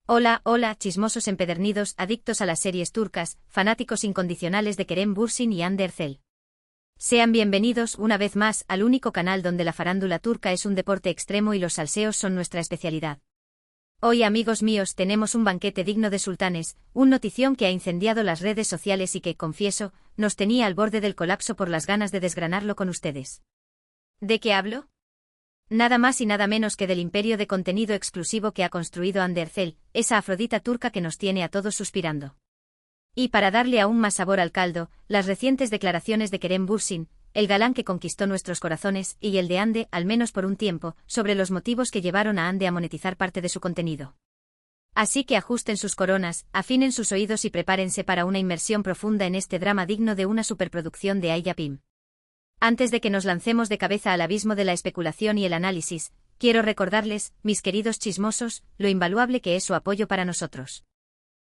Hola, hola, chismosos empedernidos, adictos a las series turcas, fanáticos incondicionales de Kerem Bürsin y Hande Erçel. Sean bienvenidos una vez más al único canal donde la farándula turca es un deporte extremo y los salseos son nuestra especialidad. Hoy, amigos míos, tenemos un banquete digno de sultanes, un notición que ha incendiado las redes sociales y que, confieso, nos tenía al borde del colapso por las ganas de desgranarlo con ustedes. ¿De qué hablo? Nada más y nada menos que del imperio de contenido exclusivo que ha construido Hande Erçel, esa Afrodita turca que nos tiene a todos suspirando. Y para darle aún más sabor al caldo, las recientes declaraciones de Kerem Bürsin, el galán que conquistó nuestros corazones, y el de Hande, al menos por un tiempo, sobre los motivos que llevaron a Hande a monetizar parte de su contenido. Así que ajusten sus coronas, afinen sus oídos y prepárense para una inmersión profunda en este drama digno de una superproducción de Ayapim. Antes de que nos lancemos de cabeza al abismo de la especulación y el análisis, quiero recordarles, mis queridos chismosos, lo invaluable que es su apoyo para nosotros.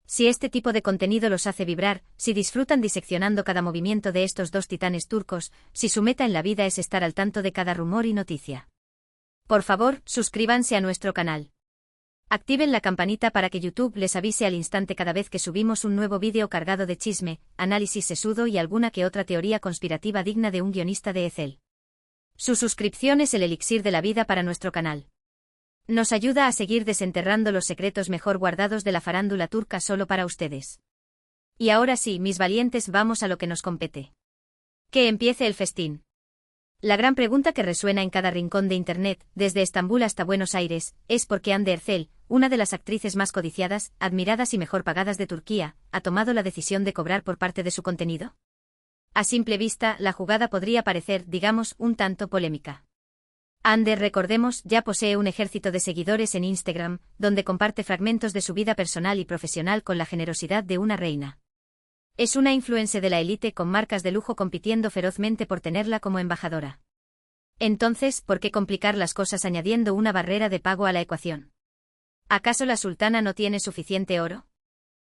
Si este tipo de contenido los hace vibrar, si disfrutan diseccionando cada movimiento de estos dos titanes turcos, si su meta en la vida es estar al tanto de cada rumor y noticia. Por favor, suscríbanse a nuestro canal. Activen la campanita para que YouTube les avise al instante cada vez que subimos un nuevo vídeo cargado de chisme, análisis sesudo y alguna que otra teoría conspirativa digna de un guionista de Excel. Su suscripción es el elixir de la vida para nuestro canal. Nos ayuda a seguir desenterrando los secretos mejor guardados de la farándula turca solo para ustedes. Y ahora sí, mis valientes, vamos a lo que nos compete. Que empiece el festín. La gran pregunta que resuena en cada rincón de Internet, desde Estambul hasta Buenos Aires, es por qué Hande Erçel, una de las actrices más codiciadas, admiradas y mejor pagadas de Turquía, ha tomado la decisión de cobrar por parte de su contenido. A simple vista, la jugada podría parecer, digamos, un tanto polémica. Hande, recordemos, ya posee un ejército de seguidores en Instagram, donde comparte fragmentos de su vida personal y profesional con la generosidad de una reina. Es una influencer de la élite con marcas de lujo compitiendo ferozmente por tenerla como embajadora. Entonces, ¿por qué complicar las cosas añadiendo una barrera de pago a la ecuación? ¿Acaso la sultana no tiene suficiente oro?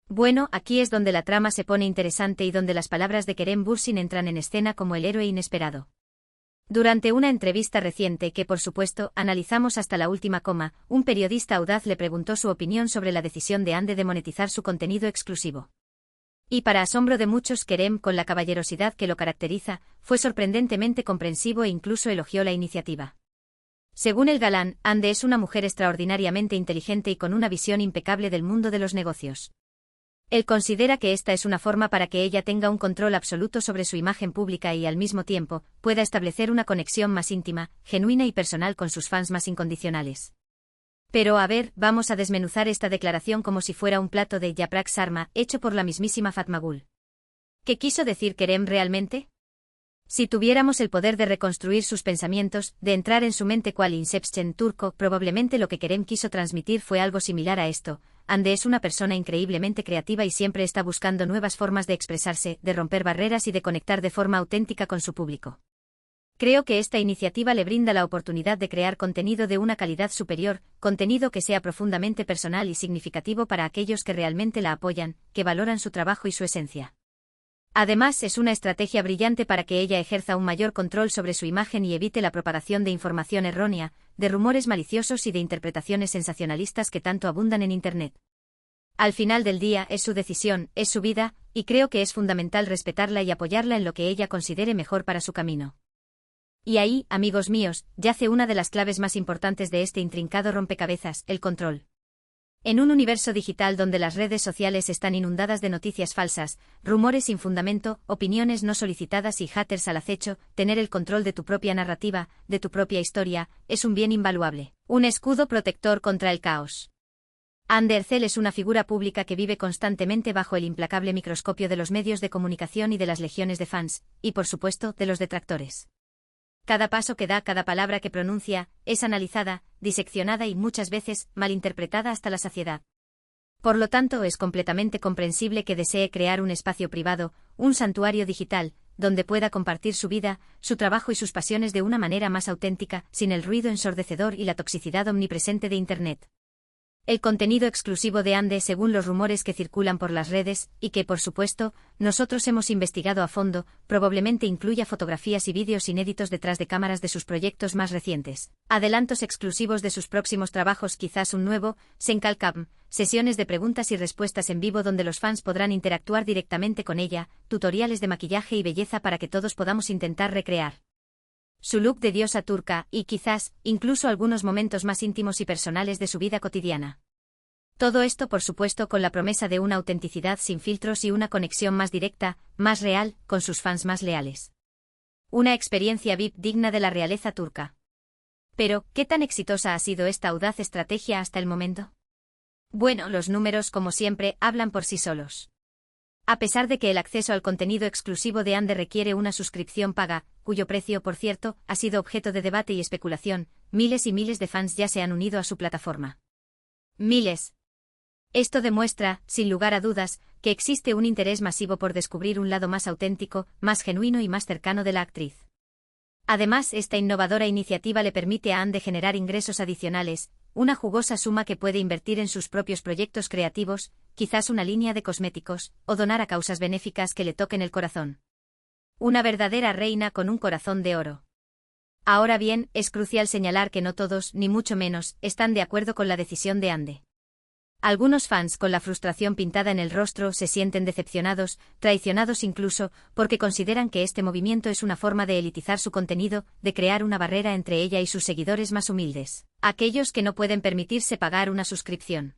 Bueno, aquí es donde la trama se pone interesante y donde las palabras de Kerem Bürsin entran en escena como el héroe inesperado. Durante una entrevista reciente que, por supuesto, analizamos hasta la última coma, un periodista audaz le preguntó su opinión sobre la decisión de Hande de monetizar su contenido exclusivo. Y para asombro de muchos, Kerem, con la caballerosidad que lo caracteriza, fue sorprendentemente comprensivo e incluso elogió la iniciativa. Según el galán, Hande es una mujer extraordinariamente inteligente y con una visión impecable del mundo de los negocios. Él considera que esta es una forma para que ella tenga un control absoluto sobre su imagen pública y al mismo tiempo, pueda establecer una conexión más íntima, genuina y personal con sus fans más incondicionales. Pero a ver, vamos a desmenuzar esta declaración como si fuera un plato de yaprak sarma, hecho por la mismísima Fatma Gul. ¿Qué quiso decir Kerem realmente? Si tuviéramos el poder de reconstruir sus pensamientos, de entrar en su mente cual Inception turco, probablemente lo que Kerem quiso transmitir fue algo similar a esto. Hande es una persona increíblemente creativa y siempre está buscando nuevas formas de expresarse, de romper barreras y de conectar de forma auténtica con su público. Creo que esta iniciativa le brinda la oportunidad de crear contenido de una calidad superior, contenido que sea profundamente personal y significativo para aquellos que realmente la apoyan, que valoran su trabajo y su esencia. Además, es una estrategia brillante para que ella ejerza un mayor control sobre su imagen y evite la propagación de información errónea, de rumores maliciosos y de interpretaciones sensacionalistas que tanto abundan en Internet. Al final del día, es su decisión, es su vida, y creo que es fundamental respetarla y apoyarla en lo que ella considere mejor para su camino. Y ahí, amigos míos, yace una de las claves más importantes de este intrincado rompecabezas, el control. En un universo digital donde las redes sociales están inundadas de noticias falsas, rumores sin fundamento, opiniones no solicitadas y haters al acecho, tener el control de tu propia narrativa, de tu propia historia, es un bien invaluable, un escudo protector contra el caos. Hande Erçel es una figura pública que vive constantemente bajo el implacable microscopio de los medios de comunicación y de las legiones de fans, y por supuesto, de los detractores. Cada paso que da, cada palabra que pronuncia, es analizada, diseccionada y muchas veces, malinterpretada hasta la saciedad. Por lo tanto, es completamente comprensible que desee crear un espacio privado, un santuario digital, donde pueda compartir su vida, su trabajo y sus pasiones de una manera más auténtica, sin el ruido ensordecedor y la toxicidad omnipresente de Internet. El contenido exclusivo de Ande según los rumores que circulan por las redes, y que, por supuesto, nosotros hemos investigado a fondo, probablemente incluya fotografías y vídeos inéditos detrás de cámaras de sus proyectos más recientes, adelantos exclusivos de sus próximos trabajos, quizás un nuevo Senkalcam, sesiones de preguntas y respuestas en vivo donde los fans podrán interactuar directamente con ella, tutoriales de maquillaje y belleza para que todos podamos intentar recrear su look de diosa turca y, quizás, incluso algunos momentos más íntimos y personales de su vida cotidiana. Todo esto, por supuesto, con la promesa de una autenticidad sin filtros y una conexión más directa, más real, con sus fans más leales. Una experiencia VIP digna de la realeza turca. Pero, ¿qué tan exitosa ha sido esta audaz estrategia hasta el momento? Bueno, los números, como siempre, hablan por sí solos. A pesar de que el acceso al contenido exclusivo de Ande requiere una suscripción paga, cuyo precio, por cierto, ha sido objeto de debate y especulación, miles y miles de fans ya se han unido a su plataforma. Miles. Esto demuestra, sin lugar a dudas, que existe un interés masivo por descubrir un lado más auténtico, más genuino y más cercano de la actriz. Además, esta innovadora iniciativa le permite a Ande generar ingresos adicionales, una jugosa suma que puede invertir en sus propios proyectos creativos, quizás una línea de cosméticos, o donar a causas benéficas que le toquen el corazón. Una verdadera reina con un corazón de oro. Ahora bien, es crucial señalar que no todos, ni mucho menos, están de acuerdo con la decisión de Ande. Algunos fans, con la frustración pintada en el rostro, se sienten decepcionados, traicionados incluso, porque consideran que este movimiento es una forma de elitizar su contenido, de crear una barrera entre ella y sus seguidores más humildes, aquellos que no pueden permitirse pagar una suscripción.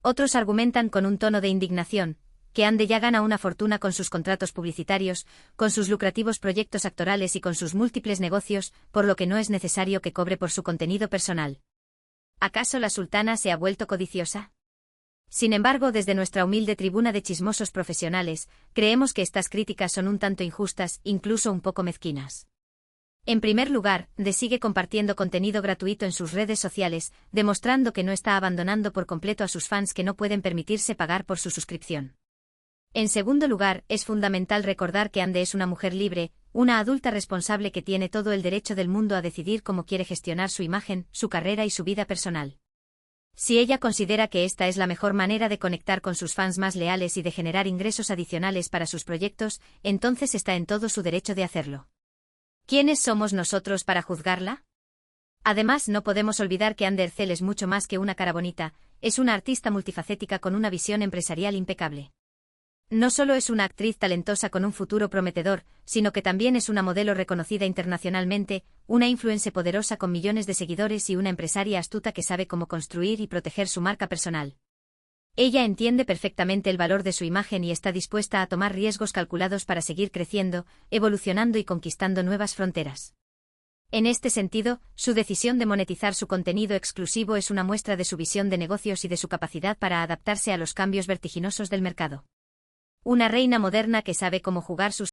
Otros argumentan con un tono de indignación, que Ande ya gana una fortuna con sus contratos publicitarios, con sus lucrativos proyectos actorales y con sus múltiples negocios, por lo que no es necesario que cobre por su contenido personal. ¿Acaso la sultana se ha vuelto codiciosa? Sin embargo, desde nuestra humilde tribuna de chismosos profesionales, creemos que estas críticas son un tanto injustas, incluso un poco mezquinas. En primer lugar, Ande sigue compartiendo contenido gratuito en sus redes sociales, demostrando que no está abandonando por completo a sus fans que no pueden permitirse pagar por su suscripción. En segundo lugar, es fundamental recordar que Ande es una mujer libre, una adulta responsable que tiene todo el derecho del mundo a decidir cómo quiere gestionar su imagen, su carrera y su vida personal. Si ella considera que esta es la mejor manera de conectar con sus fans más leales y de generar ingresos adicionales para sus proyectos, entonces está en todo su derecho de hacerlo. ¿Quiénes somos nosotros para juzgarla? Además, no podemos olvidar que Ande Erçel es mucho más que una cara bonita, es una artista multifacética con una visión empresarial impecable. No solo es una actriz talentosa con un futuro prometedor, sino que también es una modelo reconocida internacionalmente, una influencer poderosa con millones de seguidores y una empresaria astuta que sabe cómo construir y proteger su marca personal. Ella entiende perfectamente el valor de su imagen y está dispuesta a tomar riesgos calculados para seguir creciendo, evolucionando y conquistando nuevas fronteras. En este sentido, su decisión de monetizar su contenido exclusivo es una muestra de su visión de negocios y de su capacidad para adaptarse a los cambios vertiginosos del mercado. Una reina moderna que sabe cómo jugar sus